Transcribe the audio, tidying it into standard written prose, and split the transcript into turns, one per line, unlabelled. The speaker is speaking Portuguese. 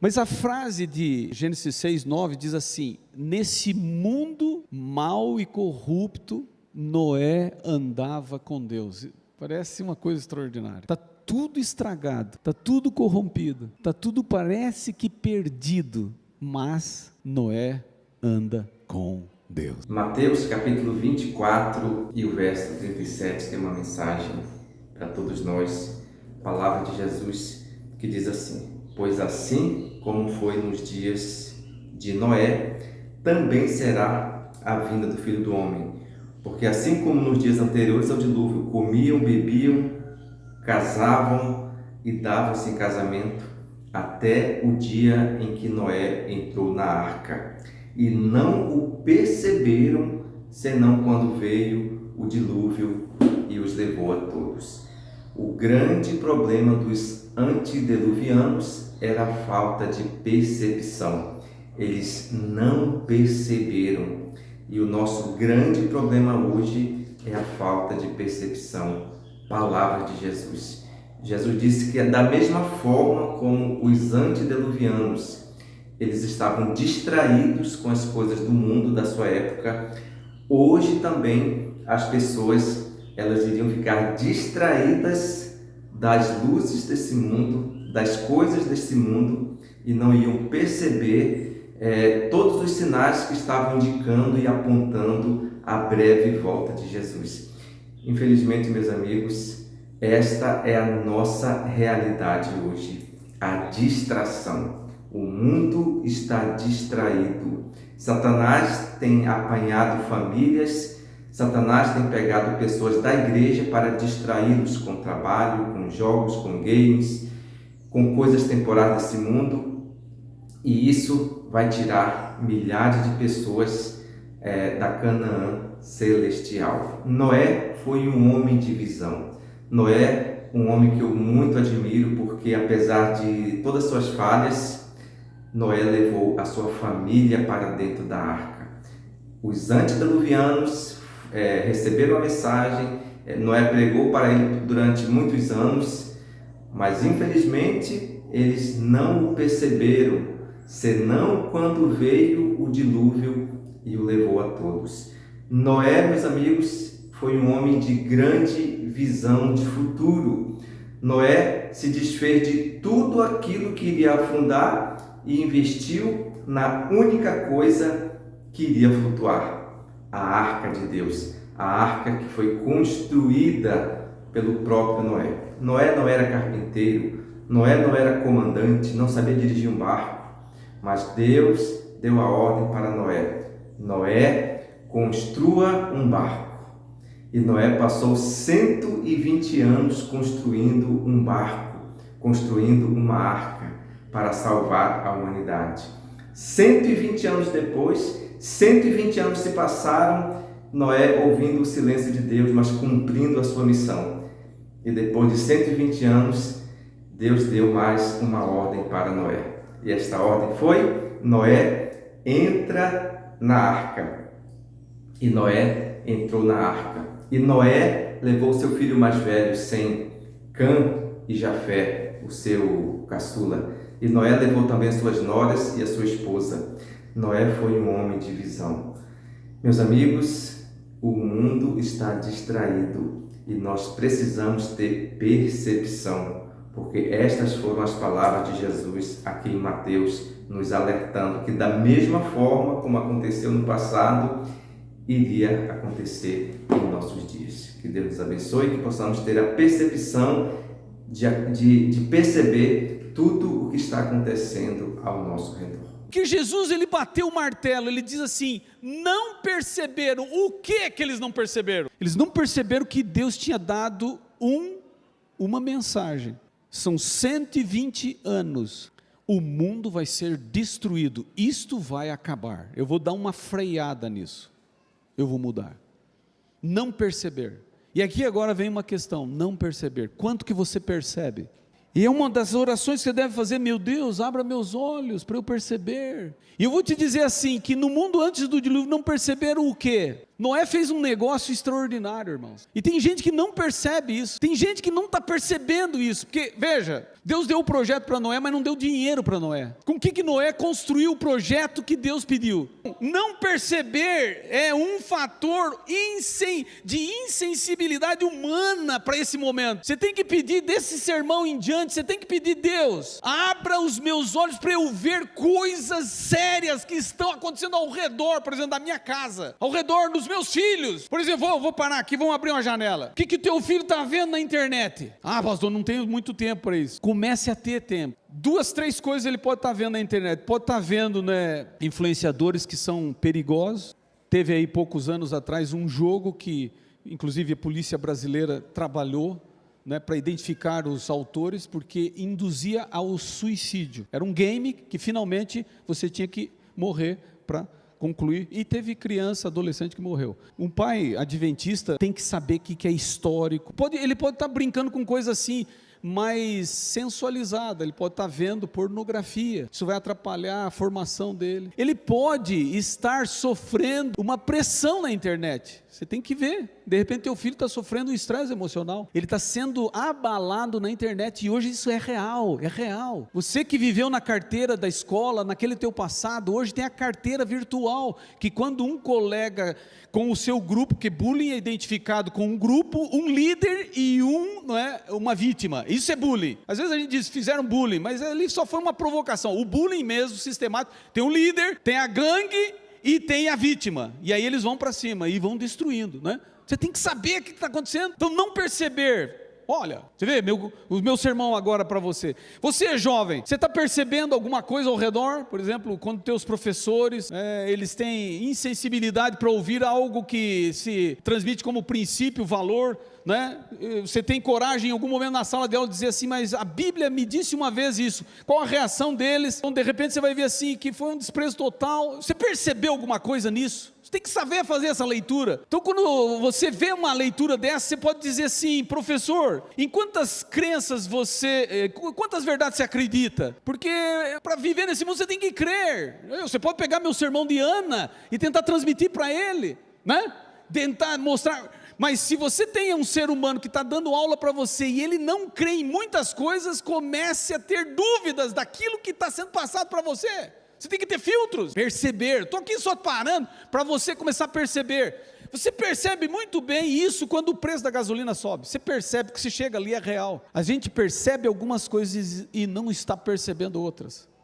Mas a frase de Gênesis 6:9 diz assim: nesse mundo mau e corrupto, Noé andava com Deus. Parece uma coisa extraordinária. Está tudo estragado, está tudo corrompido, está tudo parece que perdido, mas Noé anda com Deus.
Mateus capítulo 24 e o verso 37 tem uma mensagem para todos nós, palavra de Jesus, que diz assim: pois assim como foi nos dias de Noé, também será a vinda do Filho do Homem. Porque assim como nos dias anteriores ao dilúvio, comiam, bebiam, casavam e davam-se em casamento, até o dia em que Noé entrou na arca. E não o perceberam, senão quando veio o dilúvio e os levou a todos. O grande problema dos antediluvianos era a falta de percepção. Eles não perceberam. E o nosso grande problema hoje é a falta de percepção. Palavra de Jesus. Jesus disse que da mesma forma como os antediluvianos, eles estavam distraídos com as coisas do mundo da sua época, hoje também as pessoas, elas iriam ficar distraídas das luzes desse mundo, das coisas desse mundo, e não iam perceber todos os sinais que estavam indicando e apontando a breve volta de Jesus. Infelizmente, meus amigos, esta é a nossa realidade hoje, a distração. O mundo está distraído. Satanás tem apanhado famílias, Satanás tem pegado pessoas da igreja para distraí-los com trabalho, com jogos, com games, com coisas temporárias desse mundo, e isso vai tirar milhares de pessoas da Canaã celestial. Noé foi um homem de visão. Noé, um homem que eu muito admiro, porque apesar de todas as suas falhas, Noé levou a sua família para dentro da arca. Os antediluvianos receberam a mensagem, Noé pregou para ele durante muitos anos, mas infelizmente eles não o perceberam, senão quando veio o dilúvio e o levou a todos. Noé, meus amigos, foi um homem de grande visão de futuro. Noé se desfez de tudo aquilo que iria afundar e investiu na única coisa que iria flutuar: a arca de Deus, a arca que foi construída pelo próprio Noé. Noé não era carpinteiro, Noé não era comandante, não sabia dirigir um barco, mas Deus deu a ordem para Noé: Noé, construa um barco. E Noé passou 120 anos construindo um barco, construindo uma arca para salvar a humanidade. 120 anos depois, 120 anos se passaram, Noé ouvindo o silêncio de Deus, mas cumprindo a sua missão. E depois de 120 anos, Deus deu mais uma ordem para Noé. E esta ordem foi: Noé, entra na arca. E Noé entrou na arca. E Noé levou seu filho mais velho, Sem, Cã e Jafé, o seu caçula. E Noé levou também as suas noras e a sua esposa. Noé foi um homem de visão. Meus amigos, o mundo está distraído e nós precisamos ter percepção, porque estas foram as palavras de Jesus aqui em Mateus, nos alertando que da mesma forma como aconteceu no passado, iria acontecer em nossos dias. Que Deus nos abençoe e que possamos ter a percepção de perceber tudo o que está acontecendo ao nosso redor.
Que Jesus, ele bateu o martelo, ele diz assim: não perceberam. O que é que eles não perceberam? Eles não perceberam que Deus tinha dado uma mensagem. São 120 anos, o mundo vai ser destruído, isto vai acabar. Eu vou dar uma freada nisso, eu vou mudar. Não perceber. E aqui agora vem uma questão: não perceber. Quanto que você percebe? E é uma das orações que você deve fazer: meu Deus, abra meus olhos para eu perceber. E eu vou te dizer assim, que no mundo antes do dilúvio não perceberam o quê? Noé fez um negócio extraordinário, irmãos. E tem gente que não percebe isso. Tem gente que não está percebendo isso. Porque, veja, Deus deu o projeto para Noé, mas não deu dinheiro para Noé. Com que Noé construiu o projeto que Deus pediu? Não perceber é um fator de insensibilidade humana para esse momento. Você tem que pedir desse sermão em diante, você tem que pedir: Deus, abra os meus olhos para eu ver coisas sérias que estão acontecendo ao redor, por exemplo, da minha casa, ao redor dos meus filhos. Por exemplo, vou parar aqui, vamos abrir uma janela. O que teu filho está vendo na internet? Ah, pastor, não tenho muito tempo para isso. Comece a ter tempo. 2, 3 coisas ele pode estar vendo na internet. Pode estar vendo, influenciadores que são perigosos. Teve aí poucos anos atrás um jogo que, inclusive, a polícia brasileira trabalhou, para identificar os autores, porque induzia ao suicídio. Era um game que finalmente você tinha que morrer para concluir, e teve criança, adolescente que morreu. Um pai adventista tem que saber o que é histórico. Ele pode estar brincando com coisa assim, mais sensualizada, ele pode estar vendo pornografia, isso vai atrapalhar a formação dele. Ele pode estar sofrendo uma pressão na internet, você tem que ver, de repente teu filho está sofrendo um estresse emocional, ele está sendo abalado na internet, e hoje isso é real, você que viveu na carteira da escola, naquele teu passado, hoje tem a carteira virtual, que quando um colega com o seu grupo, porque bullying é identificado com um grupo, um líder e uma vítima, isso é bullying. Às vezes a gente diz, fizeram bullying, mas ali só foi uma provocação. O bullying mesmo, sistemático, tem um líder, tem a gangue e tem a vítima, e aí eles vão para cima e vão destruindo, Você tem que saber o que está acontecendo. Então, não perceber. Olha, você vê o meu sermão agora para você. Você é jovem, você está percebendo alguma coisa ao redor? Por exemplo, quando teus professores, eles têm insensibilidade para ouvir algo que se transmite como princípio, valor, Você tem coragem em algum momento na sala de aula de dizer assim, mas a Bíblia me disse uma vez isso. Qual a reação deles? Então, de repente você vai ver assim, que foi um desprezo total. Você percebeu alguma coisa nisso? Você tem que saber fazer essa leitura. Então, quando você vê uma leitura dessa, você pode dizer assim: professor, em quantas crenças quantas verdades você acredita? Porque para viver nesse mundo você tem que crer. Você pode pegar meu sermão de Ana e tentar transmitir para ele, tentar mostrar. Mas se você tem um ser humano que está dando aula para você e ele não crê em muitas coisas, comece a ter dúvidas daquilo que está sendo passado para você. Você tem que ter filtros, perceber. Estou aqui só parando para você começar a perceber. Você percebe muito bem isso quando o preço da gasolina sobe. Você percebe que se chega ali é real. A gente percebe algumas coisas e não está percebendo outras.